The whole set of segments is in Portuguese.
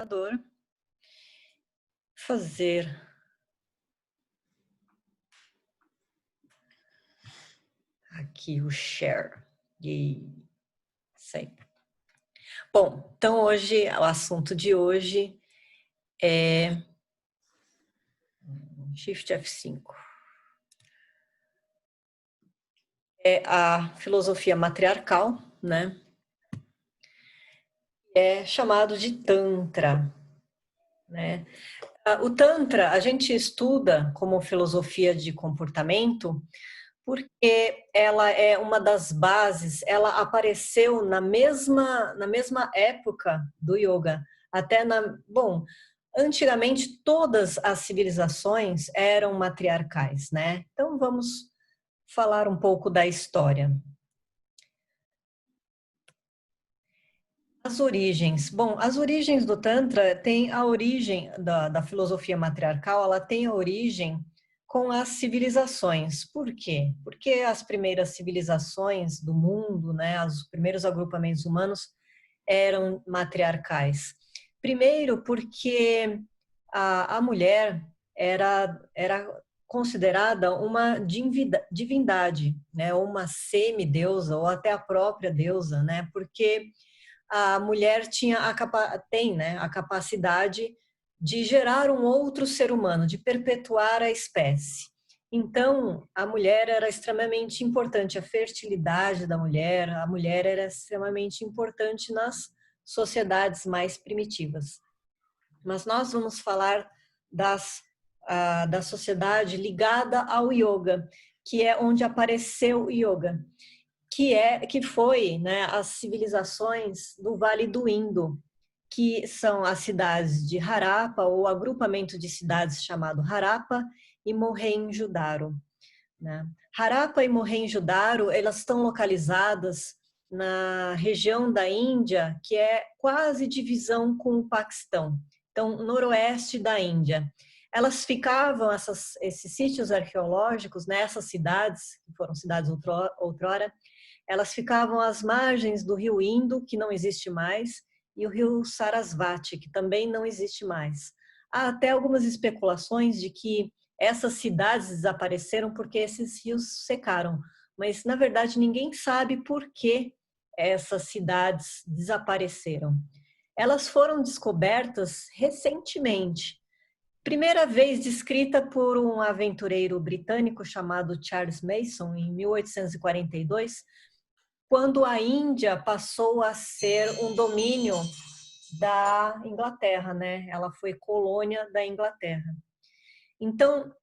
computador, fazer aqui o share. E sei. Bom, então hoje, o assunto de hoje é Shift F5. É a filosofia matriarcal, né? É chamado de Tantra, né? O Tantra a gente estuda como filosofia de comportamento porque ela é uma das bases, ela apareceu na mesma época do yoga, antigamente todas as civilizações eram matriarcais, né? Então vamos falar um pouco da história. As origens. Bom, as origens do Tantra tem a origem da filosofia matriarcal, ela tem a origem com as civilizações. Por quê? Porque as primeiras civilizações do mundo, né, os primeiros agrupamentos humanos eram matriarcais. Primeiro, porque a mulher era considerada uma divindade, né, uma semideusa ou até a própria deusa, né, porque a mulher tem, né, a capacidade de gerar um outro ser humano, de perpetuar a espécie. Então, a mulher era extremamente importante, a fertilidade da mulher, a mulher era extremamente importante nas sociedades mais primitivas. Mas nós vamos falar da sociedade ligada ao yoga, que é onde apareceu o yoga, que foi, né, as civilizações do Vale do Indo, que são as cidades de Harappa, ou agrupamento de cidades chamado Harappa e Mohenjo-Daro, né? Harappa e Mohenjo-Daro, elas estão localizadas na região da Índia, que é quase divisão com o Paquistão, então noroeste da Índia. Elas ficavam, esses sítios arqueológicos, nessas cidades, que foram cidades outrora, elas ficavam às margens do rio Indo, que não existe mais, e o rio Sarasvati, que também não existe mais. Há até algumas especulações de que essas cidades desapareceram porque esses rios secaram, mas na verdade ninguém sabe por que essas cidades desapareceram. Elas foram descobertas recentemente. Primeira vez descrita por um aventureiro britânico chamado Charles Mason, em 1842, quando a Índia passou a ser um domínio da Inglaterra, né? Ela foi colônia da Inglaterra. Então,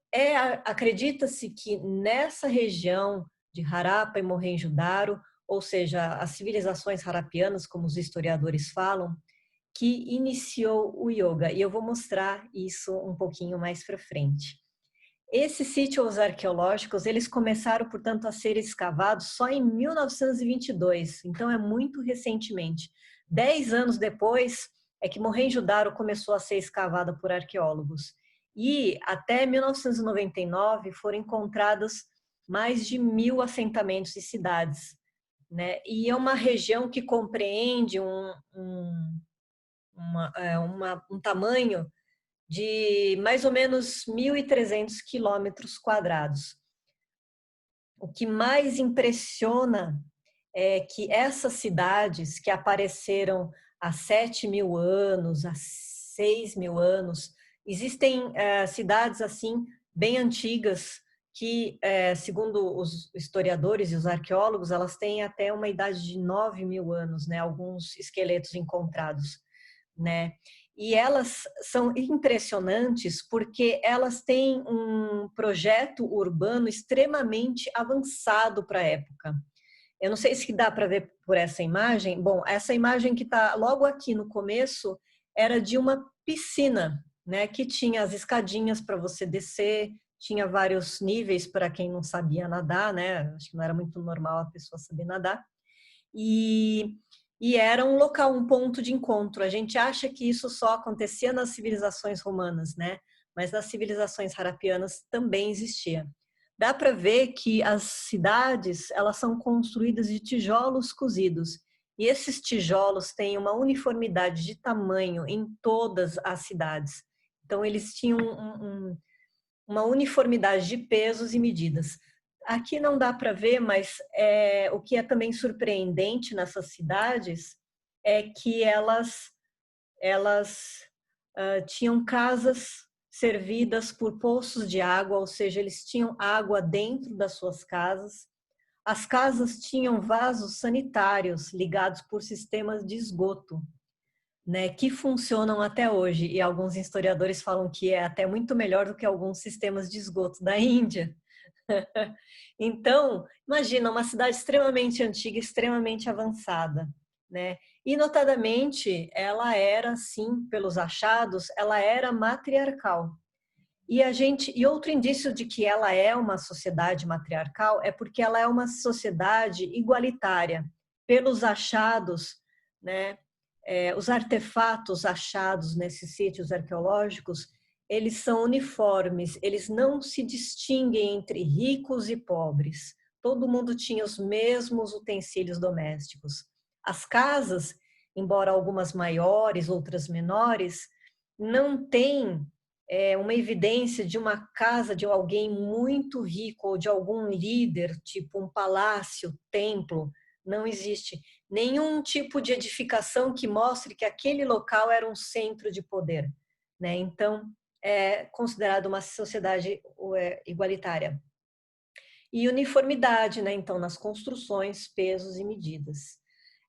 acredita-se que nessa região de Harappa e Mohenjo-Daro, ou seja, as civilizações harapianas, como os historiadores falam, que iniciou o yoga. E eu vou mostrar isso um pouquinho mais para frente. Esses sítios arqueológicos, eles começaram, portanto, a ser escavados só em 1922, então é muito recentemente. 10 anos depois é que Mohenjo-Daro começou a ser escavada por arqueólogos. E até 1999 foram encontrados mais de 1.000 assentamentos e cidades, né? E é uma região que compreende um tamanho de mais ou menos 1.300 quilômetros quadrados. O que mais impressiona é que essas cidades que apareceram há 7.000 anos, há 6.000 anos, existem cidades assim bem antigas que, segundo os historiadores e os arqueólogos, elas têm até uma idade de 9.000 anos, né? Alguns esqueletos encontrados, né? E elas são impressionantes porque elas têm um projeto urbano extremamente avançado para a época. Eu não sei se dá para ver por essa imagem. Bom, essa imagem que está logo aqui no começo era de uma piscina, né? Que tinha as escadinhas para você descer, tinha vários níveis para quem não sabia nadar, né? Acho que não era muito normal a pessoa saber nadar. E era um local, um ponto de encontro. A gente acha que isso só acontecia nas civilizações romanas, né? Mas nas civilizações harapianas também existia. Dá para ver que as cidades, elas são construídas de tijolos cozidos. E esses tijolos têm uma uniformidade de tamanho em todas as cidades. Então, eles tinham uma uniformidade de pesos e medidas. Aqui não dá para ver, mas o que é também surpreendente nessas cidades é que elas tinham casas servidas por poços de água, ou seja, eles tinham água dentro das suas casas. As casas tinham vasos sanitários ligados por sistemas de esgoto, né, que funcionam até hoje. E alguns historiadores falam que é até muito melhor do que alguns sistemas de esgoto da Índia. Então, imagina uma cidade extremamente antiga, extremamente avançada, né? E notadamente, ela era, sim, pelos achados, ela era matriarcal. E outro indício de que ela é uma sociedade matriarcal é porque ela é uma sociedade igualitária. Pelos achados, né? Os artefatos achados nesses sítios arqueológicos, eles são uniformes, eles não se distinguem entre ricos e pobres. Todo mundo tinha os mesmos utensílios domésticos. As casas, embora algumas maiores, outras menores, não têm uma evidência de uma casa de alguém muito rico ou de algum líder, tipo um palácio, templo. Não existe nenhum tipo de edificação que mostre que aquele local era um centro de poder, né? Então, é considerado uma sociedade igualitária. E uniformidade, né? Então, nas construções, pesos e medidas.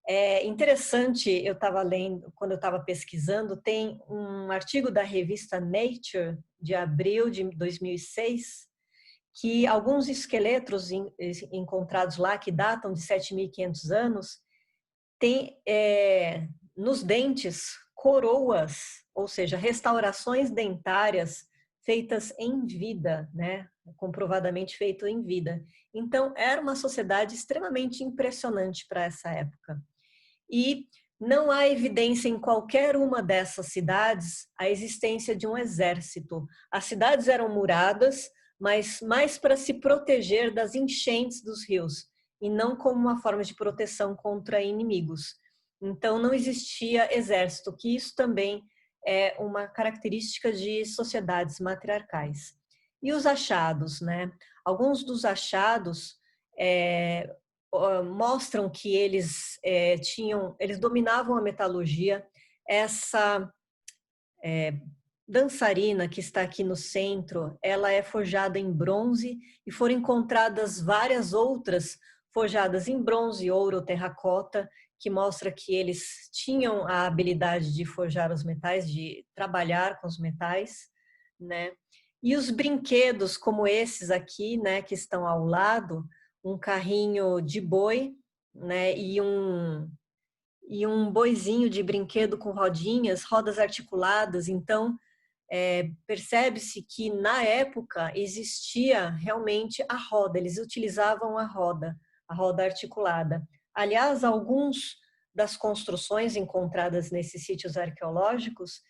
É interessante, eu estava lendo, quando eu estava pesquisando, tem um artigo da revista Nature, de abril de 2006, que alguns esqueletos encontrados lá, que datam de 7.500 anos, tem nos dentes coroas, ou seja, restaurações dentárias feitas em vida, né? Comprovadamente feito em vida. Então, era uma sociedade extremamente impressionante para essa época. E não há evidência em qualquer uma dessas cidades a existência de um exército. As cidades eram muradas, mas mais para se proteger das enchentes dos rios e não como uma forma de proteção contra inimigos. Então não existia exército, que isso também é uma característica de sociedades matriarcais. E os achados, né? Alguns dos achados mostram que eles dominavam a metalurgia. Essa dançarina que está aqui no centro, ela é forjada em bronze e foram encontradas várias outras forjadas em bronze, ouro, terracota, que mostra que eles tinham a habilidade de forjar os metais, de trabalhar com os metais, né? E os brinquedos como esses aqui, né, que estão ao lado, um carrinho de boi, né, e um boizinho de brinquedo com rodinhas, rodas articuladas. Então, percebe-se que na época existia realmente a roda, eles utilizavam a roda articulada. Aliás, alguns das construções encontradas nesses sítios arqueológicos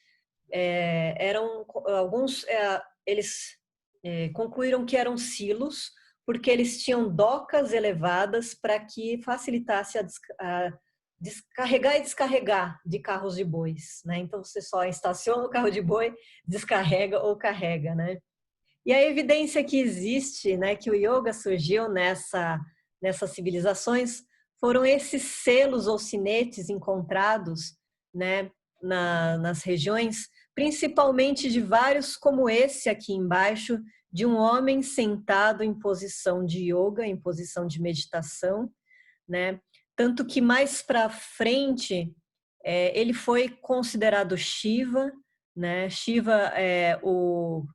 eram alguns eles concluíram que eram silos porque eles tinham docas elevadas para que facilitasse a descarregar e descarregar de carros de bois, né? Então você só estaciona o carro de boi, descarrega ou carrega, né? E a evidência que existe, né, que o yoga surgiu nessas civilizações, foram esses selos ou sinetes encontrados, né, nas regiões, principalmente de vários como esse aqui embaixo, de um homem sentado em posição de yoga, em posição de meditação, né? Tanto que mais para frente ele foi considerado Shiva, né? Shiva é o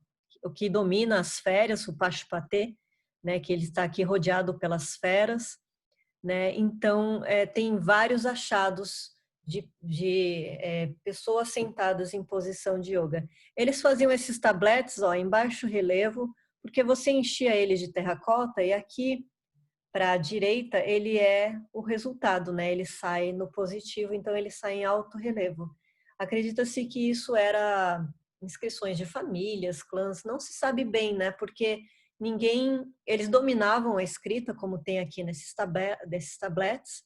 que domina as feras, o Pashupate, né? Que ele está aqui rodeado pelas feras, né? Então tem vários achados de pessoas sentadas em posição de yoga. Eles faziam esses tabletes, ó, em baixo relevo, porque você enchia eles de terracota e aqui para a direita, ele é o resultado, né? Ele sai no positivo, então ele sai em alto relevo. Acredita-se que isso era inscrições de famílias, clãs, não se sabe bem, né? Porque eles dominavam a escrita, como tem aqui nesses tablets,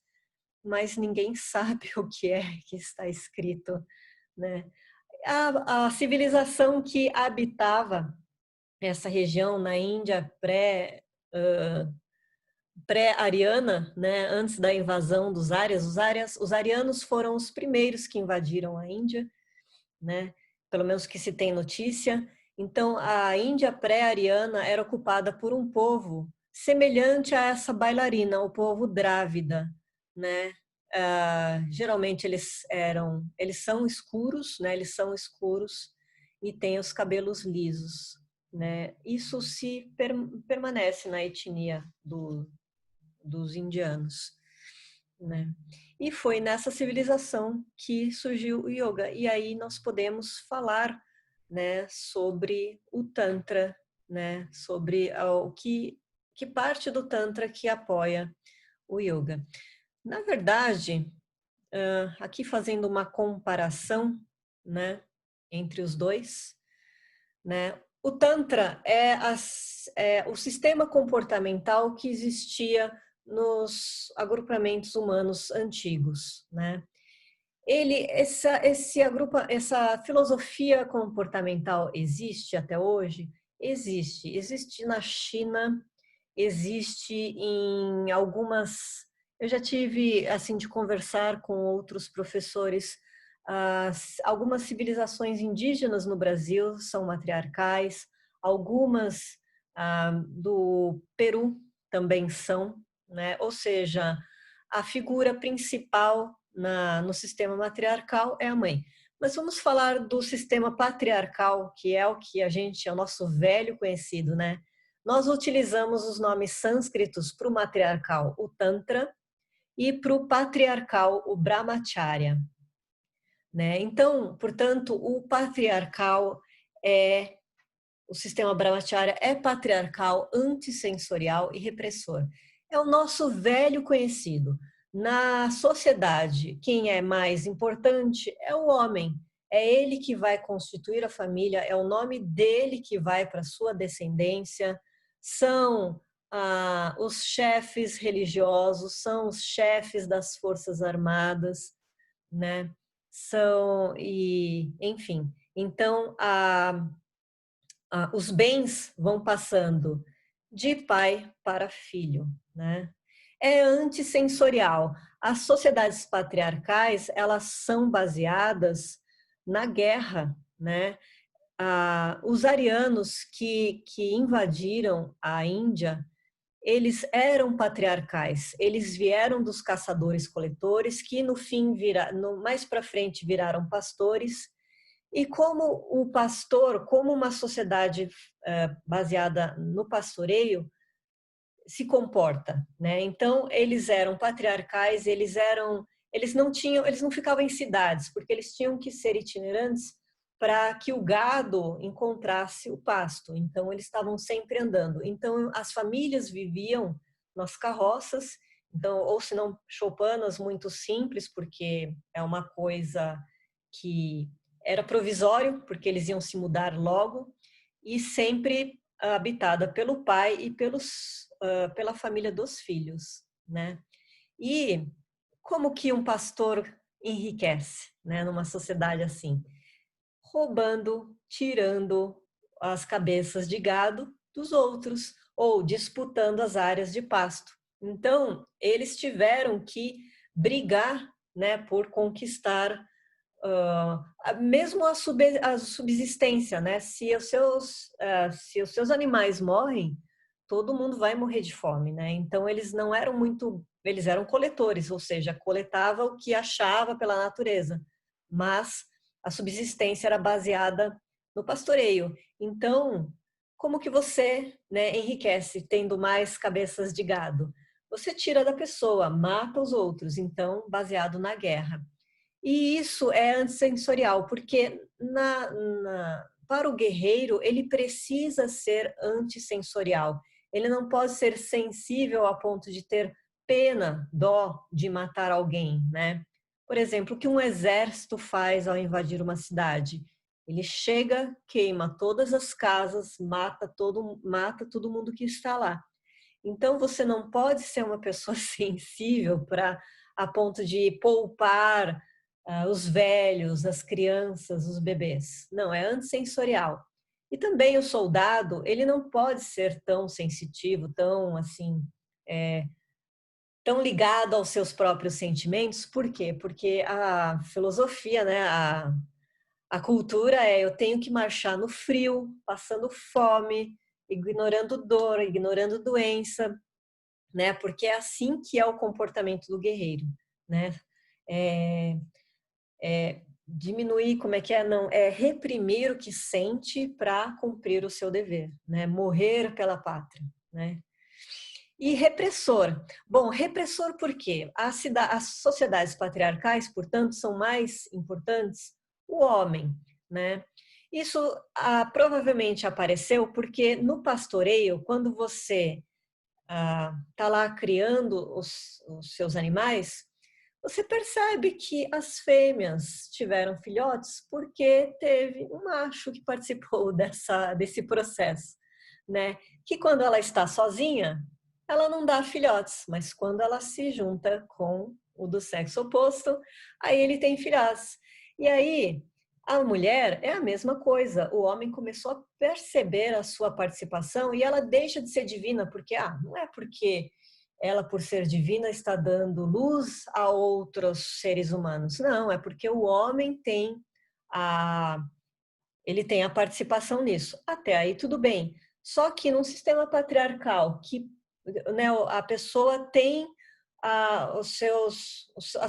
mas ninguém sabe o que é que está escrito, né? A civilização que habitava essa região na Índia pré-ariana, né, antes da invasão dos árias, os arianos foram os primeiros que invadiram a Índia, né? Pelo menos que se tem notícia. Então, a Índia pré-ariana era ocupada por um povo semelhante a essa bailarina, o povo drávida, né? Geralmente eles são escuros, né? Eles são escuros e têm os cabelos lisos, né? Isso permanece na etnia dos indianos, né? E foi nessa civilização que surgiu o yoga. E aí nós podemos falar, né, sobre o Tantra, né, sobre que parte do Tantra que apoia o yoga. Na verdade, aqui fazendo uma comparação, né, entre os dois, né, o Tantra é o sistema comportamental que existia nos agrupamentos humanos antigos, né? Essa filosofia comportamental existe até hoje? Existe. Existe na China, existe em algumas. Eu já tive assim de conversar com outros professores. Algumas civilizações indígenas no Brasil são matriarcais, algumas do Peru também são, né? Ou seja, a figura principal no sistema matriarcal é a mãe. Mas vamos falar do sistema patriarcal, que é é o nosso velho conhecido, né? Nós utilizamos os nomes sânscritos para o matriarcal, o Tantra, e para o patriarcal, o Brahmacharya, né? Então, portanto, o sistema Brahmacharya é patriarcal, antissensorial e repressor. É o nosso velho conhecido. Na sociedade, quem é mais importante é o homem. É ele que vai constituir a família, é o nome dele que vai para a sua descendência. São os chefes religiosos, são os chefes das forças armadas, né? Enfim. Então, os bens vão passando de pai para filho, né? É antissensorial. As sociedades patriarcais, elas são baseadas na guerra, né? Os arianos que invadiram a Índia, eles eram patriarcais. Eles vieram dos caçadores-coletores, que no fim mais para frente viraram pastores. E como o pastor, como uma sociedade baseada no pastoreio, se comporta, né? Então eles eram patriarcais, eles não ficavam em cidades, porque eles tinham que ser itinerantes para que o gado encontrasse o pasto. Então eles estavam sempre andando. Então as famílias viviam nas carroças, então ou se não choupanas muito simples, porque é uma coisa que era provisório, porque eles iam se mudar logo, e sempre habitada pelo pai e pela família dos filhos, né? E como que um pastor enriquece, né, numa sociedade assim? Roubando, tirando as cabeças de gado dos outros ou disputando as áreas de pasto. Então, eles tiveram que brigar, né, por conquistar mesmo a subsistência, né? Se os seus animais morrem, todo mundo vai morrer de fome, né? Então eles não eram eles eram coletores, ou seja, coletava o que achava pela natureza, mas a subsistência era baseada no pastoreio. Então, como que você, né, enriquece tendo mais cabeças de gado? Você tira da pessoa, mata os outros, então baseado na guerra. E isso é antissensorial, porque para o guerreiro, ele precisa ser antissensorial. Ele não pode ser sensível a ponto de ter pena, dó de matar alguém, né? Por exemplo, o que um exército faz ao invadir uma cidade? Ele chega, queima todas as casas, mata todo mundo que está lá. Então, você não pode ser uma pessoa sensível para a ponto de poupar os velhos, as crianças, os bebês. Não, é antissensorial. E também o soldado, ele não pode ser tão sensitivo, tão assim, tão ligado aos seus próprios sentimentos. Por quê? Porque a filosofia, né, a cultura é eu tenho que marchar no frio, passando fome, ignorando dor, ignorando doença, né? Porque é assim que é o comportamento do guerreiro, né? É, diminuir, como é que é? Não, é reprimir o que sente para cumprir o seu dever, né? Morrer pela pátria, né? E repressor. Bom, repressor por quê? As sociedades patriarcais, portanto, são mais importantes o homem, né? Isso provavelmente apareceu porque no pastoreio, quando você está lá criando os seus animais, você percebe que as fêmeas tiveram filhotes porque teve um macho que participou desse processo, né? Que quando ela está sozinha, ela não dá filhotes, mas quando ela se junta com o do sexo oposto, aí ele tem filhotes. E aí, a mulher é a mesma coisa. O homem começou a perceber a sua participação e ela deixa de ser divina, porque não é porque ela, por ser divina, está dando luz a outros seres humanos. Não, é porque o homem ele tem a participação nisso. Até aí tudo bem. Só que num sistema patriarcal que, né, a pessoa tem as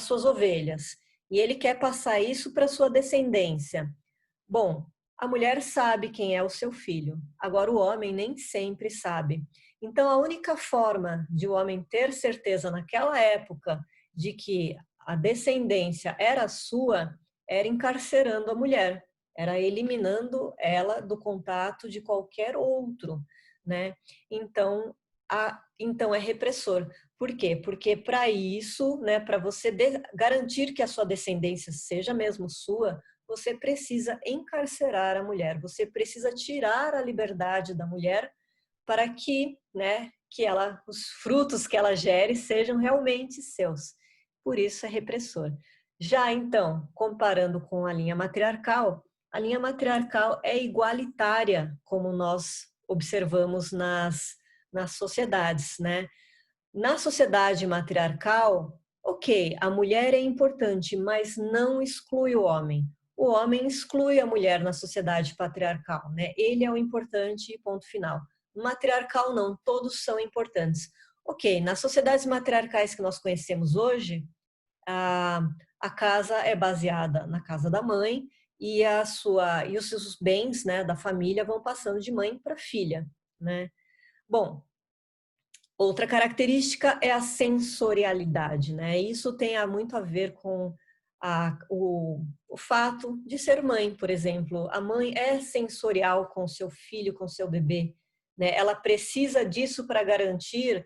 suas ovelhas e ele quer passar isso para sua descendência. Bom, a mulher sabe quem é o seu filho. Agora o homem nem sempre sabe. Então a única forma de o homem ter certeza naquela época de que a descendência era sua era encarcerando a mulher, era eliminando ela do contato de qualquer outro, né? Então, então é repressor. Por quê? Porque para isso, né, para você garantir que a sua descendência seja mesmo sua, você precisa encarcerar a mulher, você precisa tirar a liberdade da mulher para que, né, os frutos que ela gere sejam realmente seus. Por isso é repressor. Já então, comparando com a linha matriarcal é igualitária, como nós observamos nas sociedades, né? Na sociedade matriarcal, ok, a mulher é importante, mas não exclui o homem. O homem exclui a mulher na sociedade patriarcal, né? Ele é o importante, ponto final. No matriarcal, não, todos são importantes. Ok, nas sociedades matriarcais que nós conhecemos hoje, a casa é baseada na casa da mãe e os seus bens, né, da família vão passando de mãe para filha, né? Bom, outra característica é a sensorialidade, né? Isso tem muito a ver com o fato de ser mãe, por exemplo. A mãe é sensorial com seu filho, com seu bebê, né? Ela precisa disso para garantir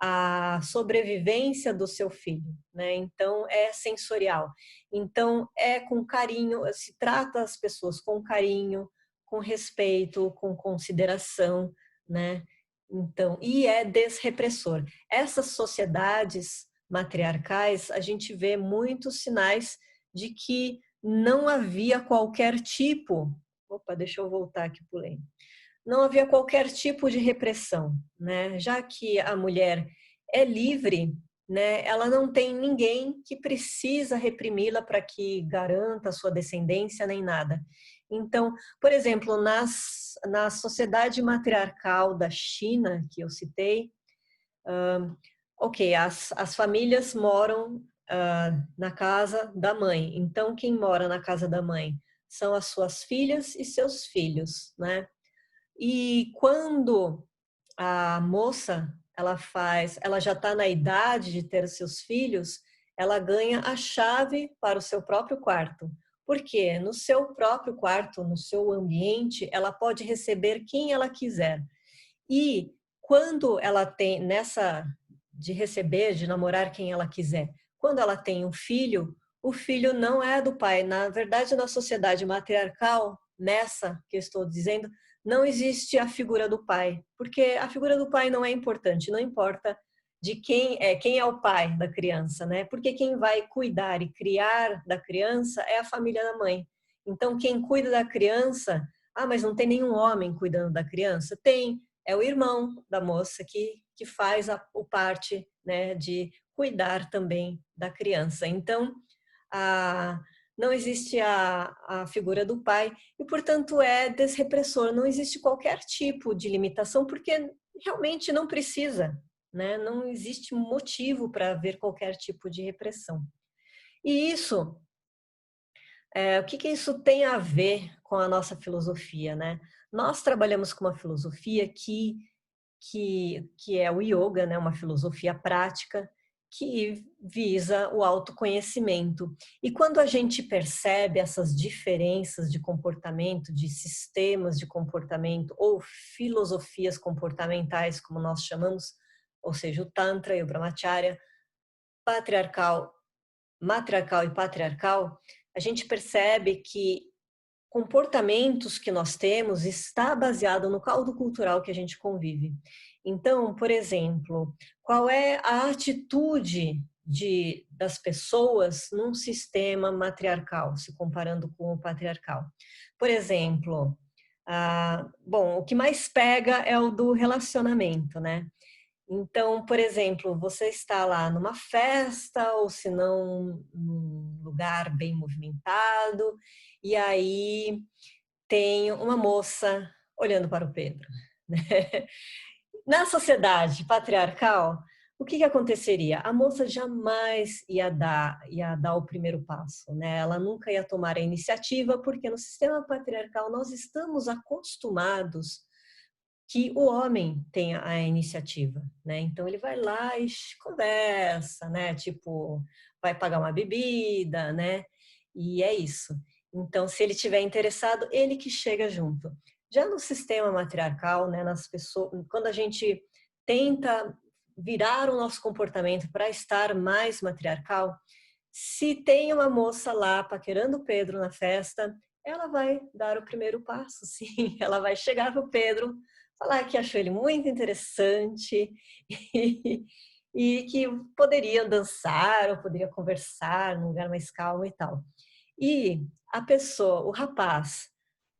a sobrevivência do seu filho, né? Então é sensorial. Então é com carinho, se trata as pessoas com carinho, com respeito, com consideração, né? Então, e é desrepressor. Essas sociedades matriarcais, a gente vê muitos sinais de que não havia qualquer tipo. Opa, deixa eu voltar aqui, pulei. Não havia qualquer tipo de repressão, né? Já que a mulher é livre, né? Ela não tem ninguém que precisa reprimi-la para que garanta a sua descendência nem nada. Então, por exemplo, na sociedade matriarcal da China, que eu citei, ok, as famílias moram na casa da mãe. Então, quem mora na casa da mãe são as suas filhas e seus filhos, né? E quando a moça ela já está na idade de ter seus filhos, ela ganha a chave para o seu próprio quarto. Porque no seu próprio quarto, no seu ambiente, ela pode receber quem ela quiser. E quando ela tem nessa de receber, de namorar quem ela quiser, quando ela tem um filho, o filho não é do pai. Na verdade, na sociedade matriarcal, nessa que eu estou dizendo, não existe a figura do pai, porque a figura do pai não é importante, não importa de quem é o pai da criança, né? Porque quem vai cuidar e criar da criança é a família da mãe. Então, quem cuida da criança, mas não tem nenhum homem cuidando da criança? Tem, é o irmão da moça que faz o parte, né, de cuidar também da criança. Então, a, não existe a figura do pai e, portanto, é desrepressor. Não existe qualquer tipo de limitação, porque realmente não precisa, né? Não existe motivo para haver qualquer tipo de repressão. E isso, o que isso tem a ver com a nossa filosofia, né? Nós trabalhamos com uma filosofia que é o yoga, né? Uma filosofia prática que visa o autoconhecimento. E quando a gente percebe essas diferenças de comportamento, de sistemas de comportamento ou filosofias comportamentais, como nós chamamos, ou seja, o Tantra e o Brahmacharya, patriarcal, matriarcal e patriarcal, a gente percebe que comportamentos que nós temos está baseado no caldo cultural que a gente convive. Então, por exemplo, qual é a atitude das pessoas num sistema matriarcal, se comparando com o patriarcal? Por exemplo, bom, o que mais pega é o do relacionamento, né? Então, por exemplo, você está lá numa festa ou se não num lugar bem movimentado e aí tem uma moça olhando para o Pedro, né? Na sociedade patriarcal, o que aconteceria? A moça jamais ia dar o primeiro passo, né? Ela nunca ia tomar a iniciativa, porque no sistema patriarcal nós estamos acostumados que o homem tenha a iniciativa, né? Então ele vai lá e conversa, né? Tipo, vai pagar uma bebida, né? E é isso. Então, se ele tiver interessado, ele que chega junto. Já no sistema matriarcal, né, nas pessoas, quando a gente tenta virar o nosso comportamento para estar mais matriarcal, se tem uma moça lá paquerando o Pedro na festa, ela vai dar o primeiro passo, sim. Ela vai chegar para o Pedro, falar que achou ele muito interessante e que poderiam dançar ou poderia conversar num lugar mais calmo e tal. E a pessoa, o rapaz,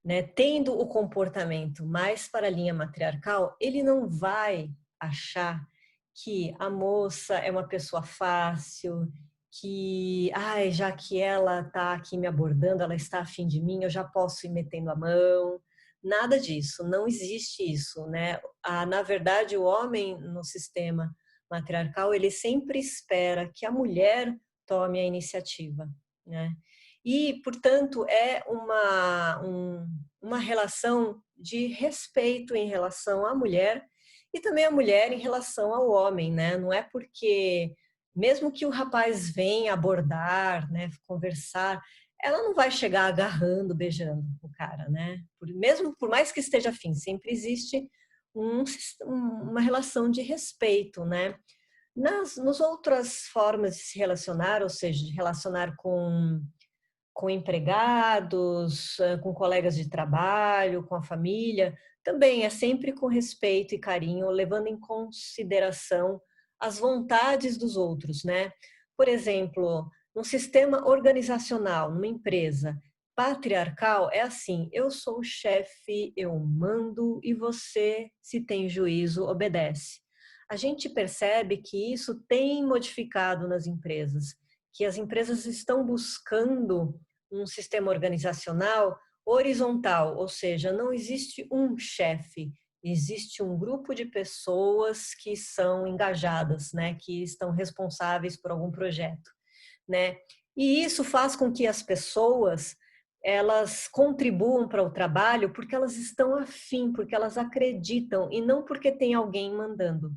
né, tendo o comportamento mais para a linha matriarcal, ele não vai achar que a moça é uma pessoa fácil, que, já que ela está aqui me abordando, ela está afim de mim, eu já posso ir metendo a mão. Nada disso, não existe isso, né? Na verdade, o homem no sistema matriarcal, ele sempre espera que a mulher tome a iniciativa, né? E, portanto, é uma relação de respeito em relação à mulher e também a mulher em relação ao homem, né? Não é porque, mesmo que o rapaz venha abordar, né, conversar, ela não vai chegar agarrando, beijando o cara, né? Mesmo por mais que esteja afim, sempre existe uma relação de respeito, né? Nas outras formas de se relacionar, ou seja, de relacionar com empregados, com colegas de trabalho, com a família, também é sempre com respeito e carinho, levando em consideração as vontades dos outros, né? Por exemplo, num sistema organizacional, numa empresa patriarcal, é assim: eu sou o chefe, eu mando e você, se tem juízo, obedece. A gente percebe que isso tem modificado nas empresas, que as empresas estão buscando um sistema organizacional horizontal, ou seja, não existe um chefe, existe um grupo de pessoas que são engajadas, né, que estão responsáveis por algum projeto, né? E isso faz com que as pessoas elas contribuam para o trabalho porque elas estão afim, porque elas acreditam e não porque tem alguém mandando,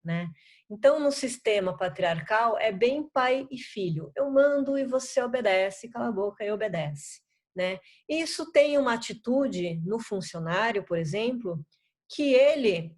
né? Então, no sistema patriarcal, é bem pai e filho. Eu mando e você obedece, cala a boca e obedece, né? Isso tem uma atitude no funcionário, por exemplo, que ele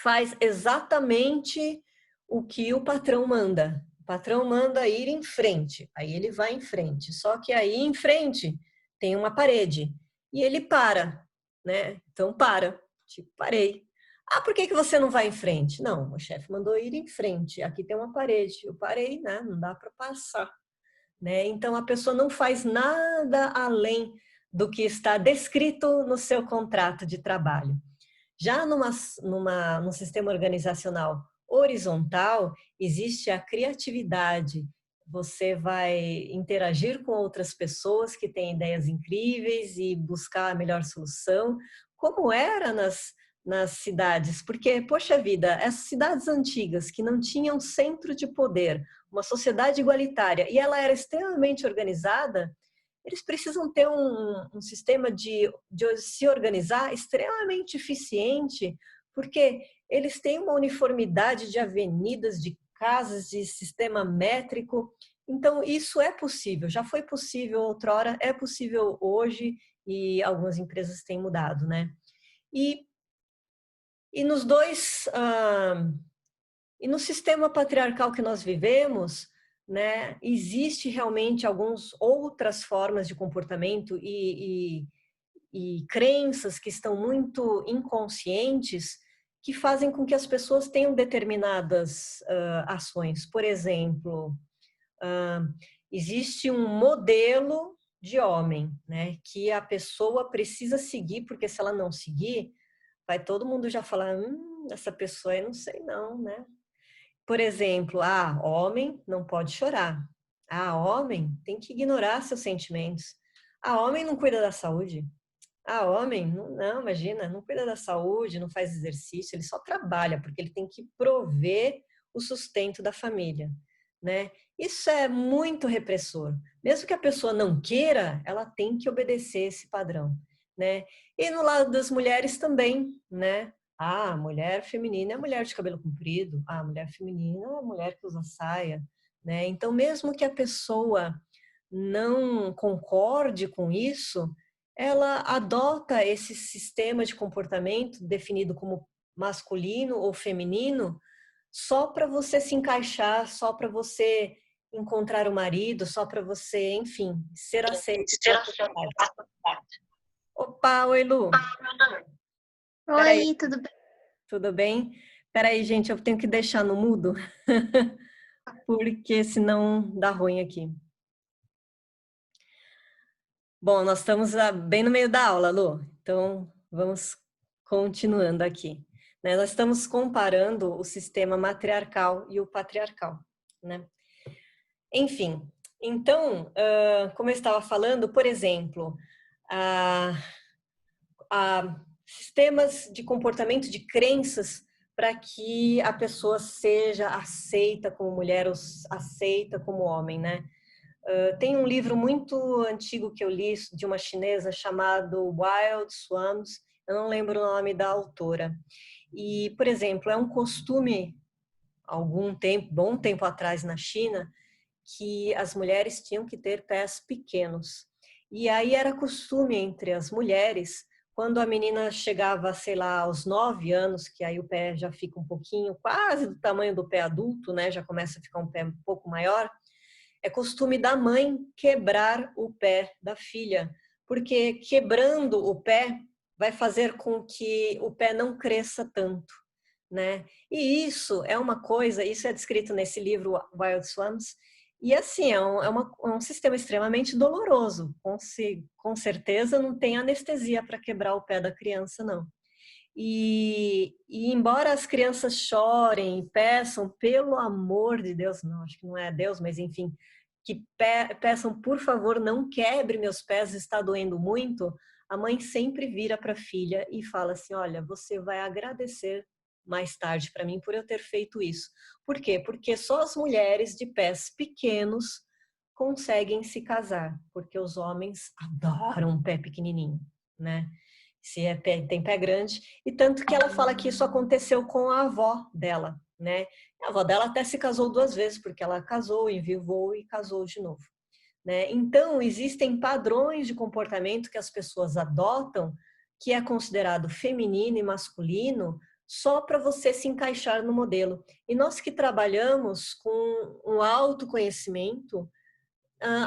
faz exatamente o que o patrão manda. O patrão manda ir em frente, aí ele vai em frente. Só que aí em frente tem uma parede e ele para, né? Então para, tipo, parei. Ah, por que que você não vai em frente? Não, o chefe mandou ir em frente. Aqui tem uma parede. Eu parei, né? Não dá para passar, né? Então a pessoa não faz nada além do que está descrito no seu contrato de trabalho. Já num sistema organizacional horizontal, existe a criatividade. Você vai interagir com outras pessoas que têm ideias incríveis e buscar a melhor solução, como era nas cidades. Porque, poxa vida, essas cidades antigas que não tinham centro de poder, uma sociedade igualitária, e ela era extremamente organizada, eles precisam ter um sistema de se organizar extremamente eficiente, porque eles têm uma uniformidade de avenidas, de casas, de sistema métrico. Então, isso é possível, já foi possível outrora, é possível hoje, e algumas empresas têm mudado, né? E, e nos dois, e no sistema patriarcal que nós vivemos, né, existe realmente algumas outras formas de comportamento e crenças que estão muito inconscientes que fazem com que as pessoas tenham determinadas ações. Por exemplo, existe um modelo de homem, né, que a pessoa precisa seguir, porque se ela não seguir, vai todo mundo já falar, essa pessoa aí não sei não, né? Por exemplo, homem não pode chorar. Homem tem que ignorar seus sentimentos. Homem não cuida da saúde. Homem, não, imagina, não cuida da saúde, não faz exercício, ele só trabalha, porque ele tem que prover o sustento da família, né? Isso é muito repressor. Mesmo que a pessoa não queira, ela tem que obedecer esse padrão, né? E no lado das mulheres também, né? A mulher feminina é a mulher de cabelo comprido, a mulher feminina é a mulher que usa saia, né? Então, mesmo que a pessoa não concorde com isso, ela adota esse sistema de comportamento definido como masculino ou feminino só para você se encaixar, só para você encontrar o marido, só para você, enfim, ser aceito pela sociedade. Opa, oi Lu. Peraí, Oi, tudo bem? tudo bem? Peraí, gente, eu tenho que deixar no mudo, porque senão dá ruim aqui. Bom, nós estamos bem no meio da aula, Lu, então vamos continuando aqui, né? Nós estamos comparando o sistema matriarcal e o patriarcal, né? Enfim, então, como eu estava falando, por exemplo, a, sistemas de comportamento, de crenças, para que a pessoa seja aceita como mulher ou aceita como homem, né? Tem um livro muito antigo que eu li de uma chinesa chamado Wild Swans, eu não lembro o nome da autora. E, por exemplo, é um costume, algum tempo, bom tempo atrás na China, que as mulheres tinham que ter pés pequenos. E aí era costume entre as mulheres, quando a menina chegava, sei lá, aos 9 anos, que aí o pé já fica um pouquinho, quase do tamanho do pé adulto, né? Já começa a ficar um pé um pouco maior. É costume da mãe quebrar o pé da filha, porque quebrando o pé vai fazer com que o pé não cresça tanto, né? E isso é uma coisa, isso é descrito nesse livro Wild Swans, e assim, é um sistema extremamente doloroso. Com certeza não tem anestesia para quebrar o pé da criança, não. E embora as crianças chorem e peçam, pelo amor de Deus, não, acho que não é Deus, mas enfim, que peçam, por favor, não quebre meus pés, está doendo muito, a mãe sempre vira para a filha e fala assim, olha, você vai agradecer mais tarde para mim por eu ter feito isso. Por quê? Porque só as mulheres de pés pequenos conseguem se casar, porque os homens adoram um pé pequenininho, né? Se é pé, tem pé grande, e tanto que ela fala que isso aconteceu com a avó dela, né? A avó dela até se casou 2 vezes, porque ela casou, enviuvou e casou de novo, né? Então, existem padrões de comportamento que as pessoas adotam, que é considerado feminino e masculino, só para você se encaixar no modelo. E nós que trabalhamos com um autoconhecimento,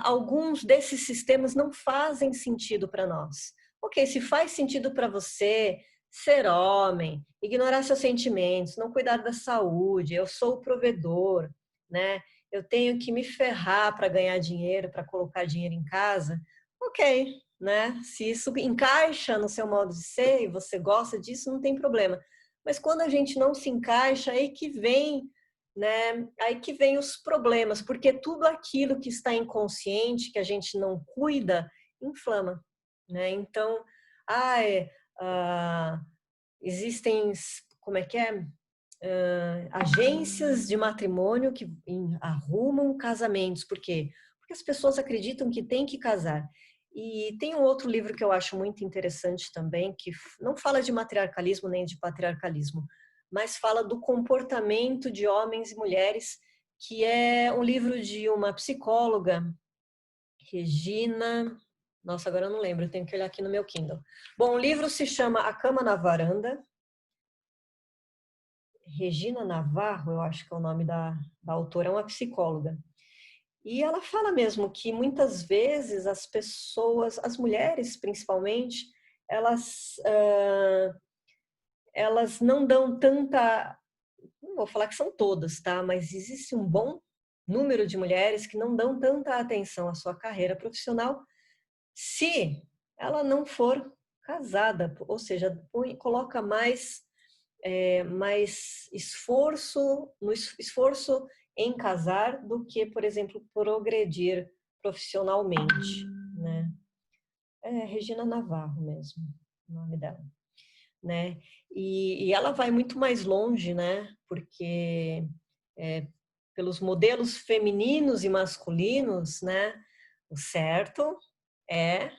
alguns desses sistemas não fazem sentido para nós. Ok, se faz sentido para você ser homem, ignorar seus sentimentos, não cuidar da saúde, eu sou o provedor, né? Eu tenho que me ferrar para ganhar dinheiro, para colocar dinheiro em casa. Ok, né? Se isso encaixa no seu modo de ser e você gosta disso, não tem problema. Mas quando a gente não se encaixa, aí que vem, né? Aí que vem os problemas, porque tudo aquilo que está inconsciente, que a gente não cuida, inflama, né? Então, ah, existem, como é que é? Agências de matrimônio que arrumam casamentos. Por quê? Porque as pessoas acreditam que tem que casar. E tem um outro livro que eu acho muito interessante também, que não fala de matriarcalismo nem de patriarcalismo, mas fala do comportamento de homens e mulheres, que é um livro de uma psicóloga, Regina. Nossa, agora eu não lembro, eu tenho que olhar aqui no meu Kindle. Bom, o livro se chama A Cama na Varanda. Regina Navarro, eu acho que é o nome da autora, é uma psicóloga. E ela fala mesmo que muitas vezes as pessoas, as mulheres principalmente, elas, elas não dão tanta, não vou falar que são todas, tá? Mas existe um bom número de mulheres que não dão tanta atenção à sua carreira profissional se ela não for casada, ou seja, coloca mais esforço, no esforço em casar do que, por exemplo, progredir profissionalmente, né? É Regina Navarro mesmo, o nome dela, né? E ela vai muito mais longe, né? Porque pelos modelos femininos e masculinos, né? O certo é,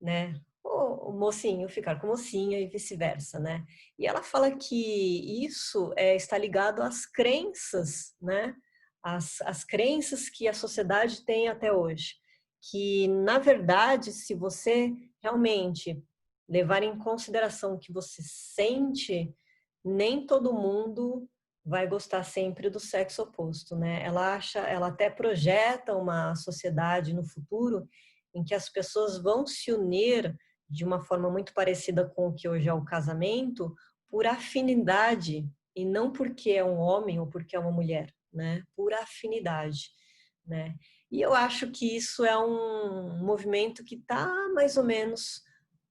né, o mocinho ficar com mocinha e vice-versa, né? E ela fala que isso está ligado às crenças, né? As crenças que a sociedade tem até hoje. Que, na verdade, se você realmente levar em consideração o que você sente, nem todo mundo vai gostar sempre do sexo oposto, né? Ela até projeta uma sociedade no futuro em que as pessoas vão se unir de uma forma muito parecida com o que hoje é o casamento, por afinidade e não porque é um homem ou porque é uma mulher, né? Por afinidade, né? E eu acho que isso é um movimento que está mais ou menos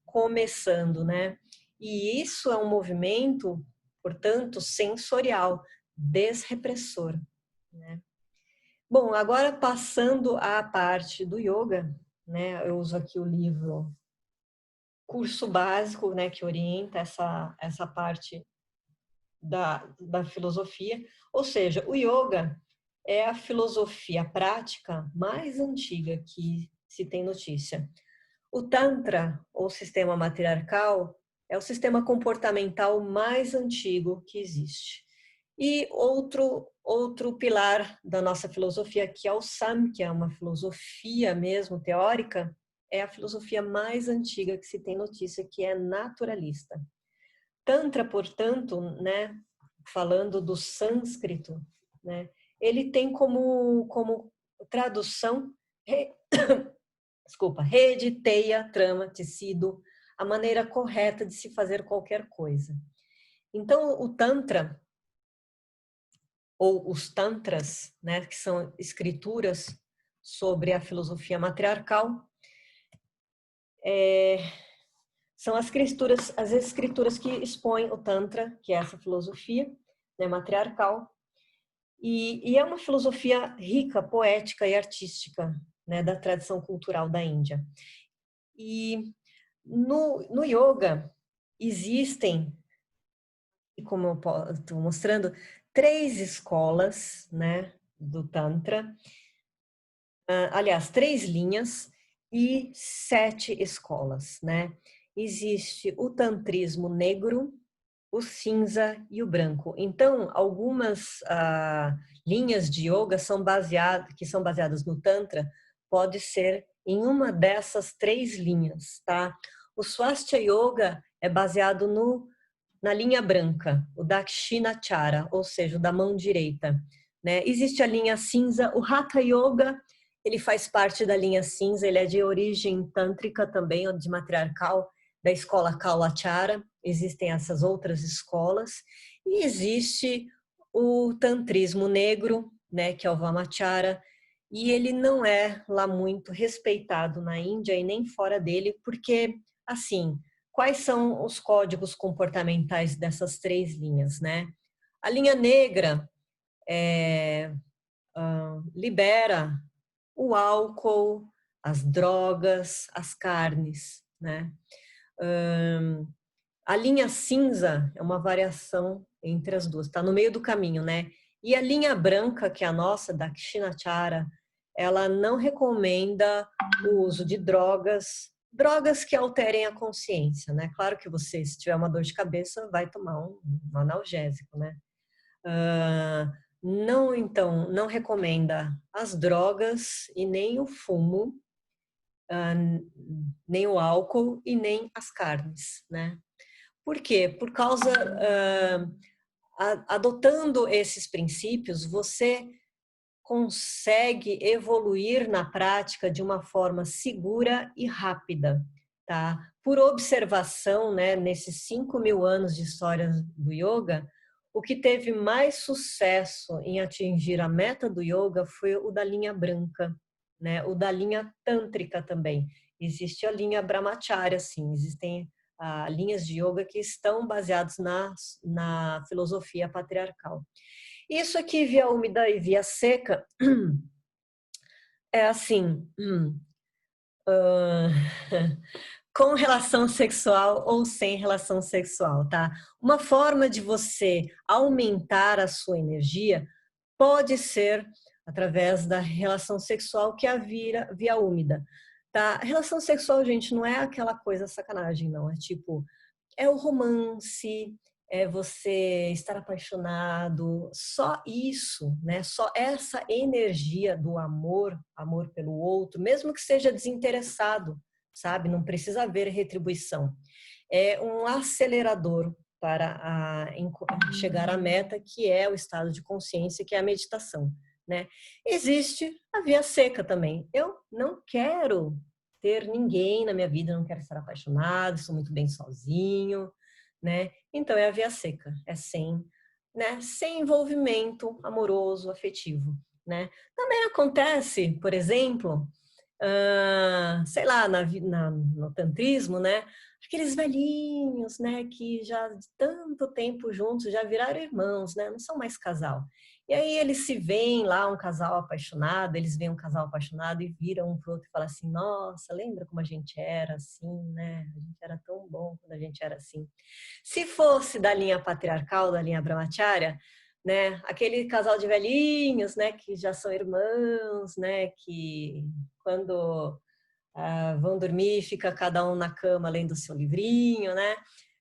começando, né? E isso é um movimento, portanto, sensorial, desrepressor, né? Bom, agora passando à parte do yoga, né? Eu uso aqui o livro Curso Básico, né? Que orienta essa parte da filosofia. Ou seja, o yoga é a filosofia prática mais antiga que se tem notícia. O Tantra, ou sistema matriarcal, é o sistema comportamental mais antigo que existe. E outro pilar da nossa filosofia, que é o Samkhya, uma filosofia mesmo teórica, é a filosofia mais antiga que se tem notícia, que é naturalista. Tantra, portanto, né, falando do sânscrito, né, ele tem como tradução, desculpa, rede, teia, trama, tecido, a maneira correta de se fazer qualquer coisa. Então, o Tantra, ou os tantras, né, que são escrituras sobre a filosofia matriarcal, são as escrituras que expõem o Tantra, que é essa filosofia, né, matriarcal, e é uma filosofia rica, poética e artística, né, da tradição cultural da Índia. E no yoga existem, como eu estou mostrando, 3 escolas, né, do Tantra. Aliás, 3 linhas e 7 escolas, né? Existe o tantrismo negro, o cinza e o branco. Então, algumas linhas de yoga que são baseadas no Tantra, pode ser em uma dessas 3 linhas, tá? O Swastika Yoga é baseado na linha branca, o Dakshinachara, ou seja, o da mão direita, né? Existe a linha cinza, o Hatha Yoga, ele faz parte da linha cinza, ele é de origem tântrica também, de matriarcal, da escola Kaulachara, existem essas outras escolas, e existe o tantrismo negro, né, que é o Vamachara, e ele não é lá muito respeitado na Índia e nem fora dele, porque, assim, quais são os códigos comportamentais dessas três linhas, né? A linha negra libera o álcool, as drogas, as carnes, né? A linha cinza é uma variação entre as duas, está no meio do caminho, né? E a linha branca, que é a nossa, da Dakshinachara, ela não recomenda o uso de drogas, drogas que alterem a consciência, né? Claro que você, se tiver uma dor de cabeça, vai tomar um analgésico, né? Não, então, não recomenda as drogas e nem o fumo, nem o álcool e nem as carnes, né? Por quê? Por causa, adotando esses princípios, você consegue evoluir na prática de uma forma segura e rápida, tá? Por observação, né, nesses 5.000 anos de história do yoga, o que teve mais sucesso em atingir a meta do yoga foi o da linha branca, né? O da linha tântrica também. Existe a linha brahmacharya, sim, existem linhas de yoga que estão baseadas na filosofia patriarcal. Isso aqui, via úmida e via seca, é assim, com relação sexual ou sem relação sexual, tá? Uma forma de você aumentar a sua energia pode ser através da relação sexual, que é a via úmida, tá? A relação sexual, gente, não é aquela coisa sacanagem, não. É tipo, é o romance, é você estar apaixonado, só isso, né? Só essa energia do amor, amor pelo outro, mesmo que seja desinteressado, sabe? Não precisa haver retribuição. É um acelerador para chegar à meta, que é o estado de consciência, que é a meditação, né? Existe a via seca também. Eu não quero ter ninguém na minha vida, não quero estar apaixonado, sou muito bem sozinho, né? Então é a via seca, é sem, né? Sem envolvimento amoroso, afetivo, né? Também acontece, por exemplo, sei lá, no tantrismo, né? Aqueles velhinhos, né, que já de tanto tempo juntos já viraram irmãos, né? Não são mais casal. E aí eles se veem lá, um casal apaixonado, eles veem um casal apaixonado e viram um pro outro e falam assim: nossa, lembra como a gente era assim, né? A gente era tão bom quando a gente era assim. Se fosse da linha patriarcal, da linha brahmacharya, né? Aquele casal de velhinhos, né? Que já são irmãos, né? Que quando vão dormir, fica cada um na cama lendo o seu livrinho, né?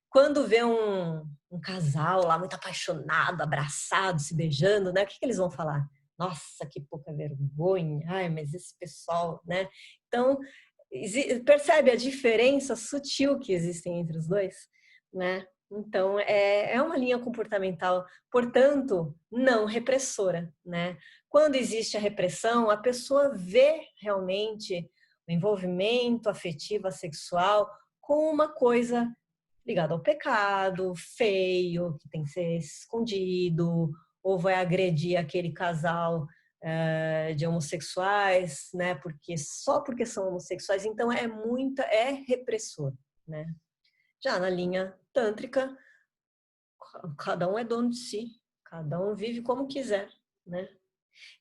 Quando vê um casal lá muito apaixonado, abraçado, se beijando, né? O que eles vão falar? Nossa, que pouca vergonha! Ai, mas esse pessoal, né? Então, percebe a diferença sutil que existe entre os dois, né? Então, é uma linha comportamental, portanto, não repressora, né? Quando existe a repressão, a pessoa vê realmente o envolvimento afetivo, sexual, com uma coisa ligada ao pecado, feio, que tem que ser escondido, ou vai agredir aquele casal de homossexuais, né? Porque só porque são homossexuais, então é repressor, né? Já na linha tântrica, cada um é dono de si, cada um vive como quiser, né?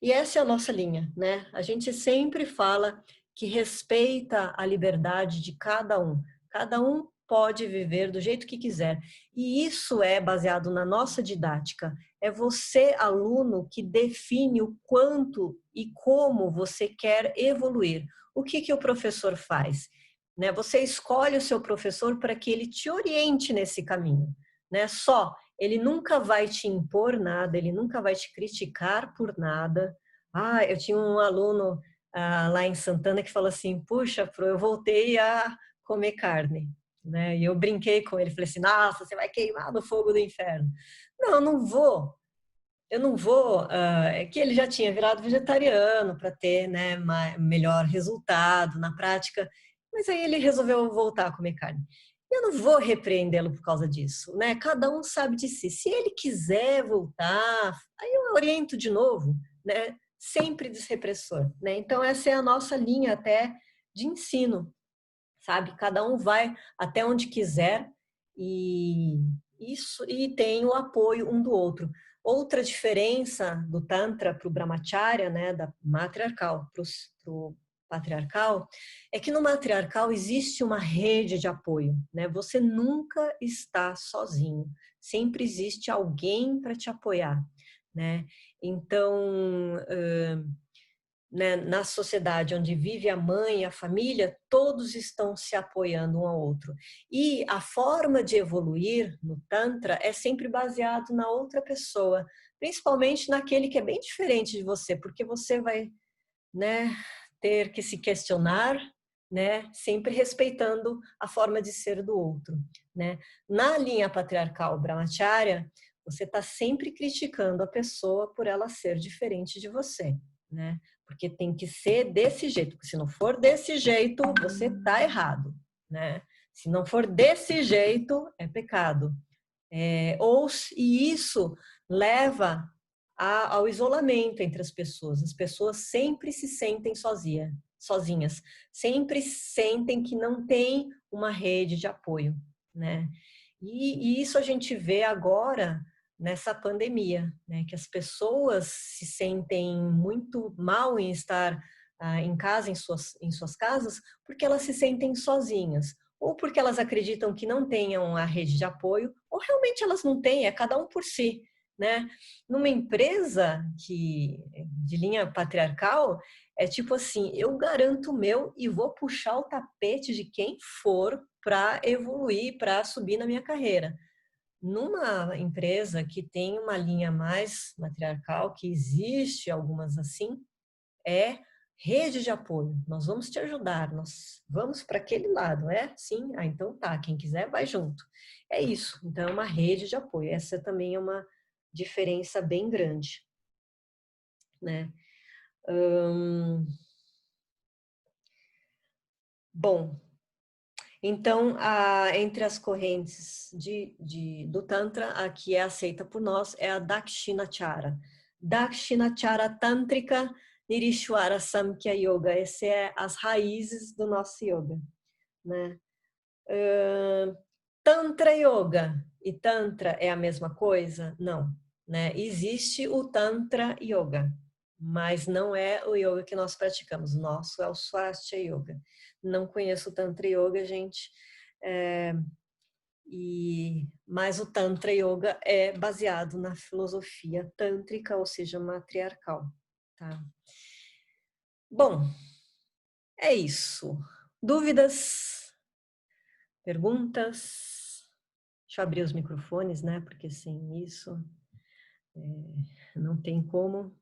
E essa é a nossa linha, né? A gente sempre fala que respeita a liberdade de cada um. Cada um pode viver do jeito que quiser. E isso é baseado na nossa didática. É você, aluno, que define o quanto e como você quer evoluir. O que o professor faz? Né? Você escolhe o seu professor para que ele te oriente nesse caminho, né? Só ele nunca vai te impor nada, ele nunca vai te criticar por nada. Eu tinha um aluno lá em Santana que falou assim: puxa, Pro, eu voltei a comer carne, né? E eu brinquei com ele, falei assim: nossa, você vai queimar no fogo do inferno. Não, eu não vou. Eu não vou. É que ele já tinha virado vegetariano para ter, né, melhor resultado na prática, mas aí ele resolveu voltar a comer carne. Eu não vou repreendê-lo por causa disso, né? Cada um sabe de si. Se ele quiser voltar, aí eu oriento de novo, né? Sempre desrepressor, né? Então essa é a nossa linha até de ensino, sabe? Cada um vai até onde quiser e isso e tem o apoio um do outro. Outra diferença do Tantra para o Brahmacharya, né, da matriarcal para o patriarcal, é que no matriarcal existe uma rede de apoio, né? Você nunca está sozinho, sempre existe alguém para te apoiar, né? Então, né, na sociedade onde vive a mãe e a família, todos estão se apoiando um ao outro. E a forma de evoluir no Tantra é sempre baseado na outra pessoa, principalmente naquele que é bem diferente de você, porque você vai, né, ter que se questionar, né, sempre respeitando a forma de ser do outro, né? Na linha patriarcal Brahmacharya, você está sempre criticando a pessoa por ela ser diferente de você, né? Porque tem que ser desse jeito, porque se não for desse jeito, você está errado, né? Se não for desse jeito, é pecado. E isso leva ao isolamento entre as pessoas. As pessoas sempre se sentem sozinhas, sempre sentem que não tem uma rede de apoio, né? E isso a gente vê agora nessa pandemia, né? Que as pessoas se sentem muito mal em estar em casa, em suas casas, porque elas se sentem sozinhas ou porque elas acreditam que não tenham a rede de apoio, ou realmente elas não têm, é cada um por si, né? Numa empresa de linha patriarcal, é tipo assim, eu garanto o meu e vou puxar o tapete de quem for para evoluir, para subir na minha carreira. Numa empresa que tem uma linha mais matriarcal, que existe algumas assim, é rede de apoio. Nós vamos te ajudar, nós vamos para aquele lado, é? Sim? Ah, então tá, quem quiser vai junto. É isso, então é uma rede de apoio. Essa também é uma diferença bem grande, né? Bom, então, entre as correntes do Tantra, a que é aceita por nós é a Dakshinachara. Dakshinachara Tântrica Nirishwara Samkhya Yoga. Essas é as raízes do nosso yoga, né? Tantra Yoga e Tantra é a mesma coisa? Não, né? Existe o Tantra Yoga, mas não é o yoga que nós praticamos. O nosso é o Swastika Yoga. Não conheço o Tantra Yoga, gente. É, mas o Tantra Yoga é baseado na filosofia tântrica, ou seja, matriarcal. Tá? Bom, é isso. Dúvidas? Perguntas? Deixa eu abrir os microfones, né? Porque sem isso não tem como.